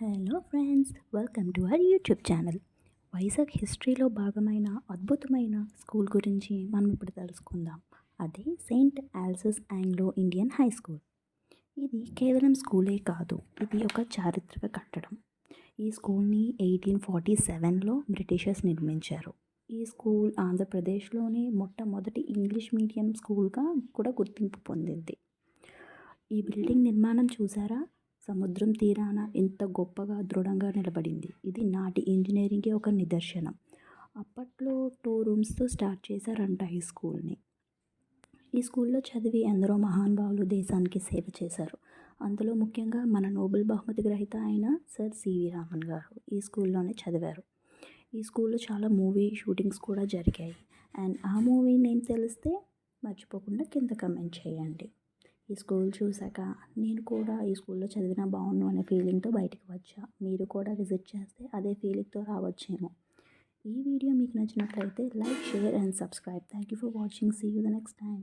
Hello friends, welcome to our YouTube channel. Vizag హిస్టరీలో భాగమైన అద్భుతమైన స్కూల్ గురించి మనం ఇప్పుడు తెలుసుకుందాం. అదే saint Aloysius Anglo Indian high school. ఇది కేవలం స్కూలే కాదు, ఇది ఒక చారిత్రక కట్టడం. ఈ స్కూల్ని 1847లో బ్రిటిషర్స్ నిర్మించారు. ఈ స్కూల్ ఆంధ్రప్రదేశ్లోని మొట్టమొదటి ఇంగ్లీష్ మీడియం స్కూల్గా కూడా గుర్తింపు పొందింది. ఈ బిల్డింగ్ నిర్మాణం చూసారా, సముద్రం తీరాన ఎంత గొప్పగా దృఢంగా నిలబడింది. ఇది నాటి ఇంజనీరింగ్కి ఒక నిదర్శనం. అప్పట్లో 2 రూమ్స్తో స్టార్ట్ చేశారంట ఈ స్కూల్ని. ఈ స్కూల్లో చదివి ఎందరో మహానుభావులు దేశానికి సేవ చేశారు. అందులో ముఖ్యంగా మన నోబెల్ బహుమతి గ్రహీత అయిన సర్ సివి రామన్ గారు ఈ స్కూల్లోనే చదివారు. ఈ స్కూల్లో చాలా మూవీ షూటింగ్స్ కూడా జరిగాయి. అండ్ ఆ మూవీ నేమ్ తెలిస్తే మర్చిపోకుండా కింద కమెంట్ చేయండి. ఈ స్కూల్ చూశాక నేను కూడా ఈ స్కూల్లో చదివినా బాగుండు అనే ఫీలింగ్తో బయటకు వచ్చా. మీరు కూడా విజిట్ చేస్తే అదే ఫీలింగ్తో రావచ్చేమో. ఈ వీడియో మీకు నచ్చినట్లయితే like, share and subscribe. Thank you for watching. See you the next time.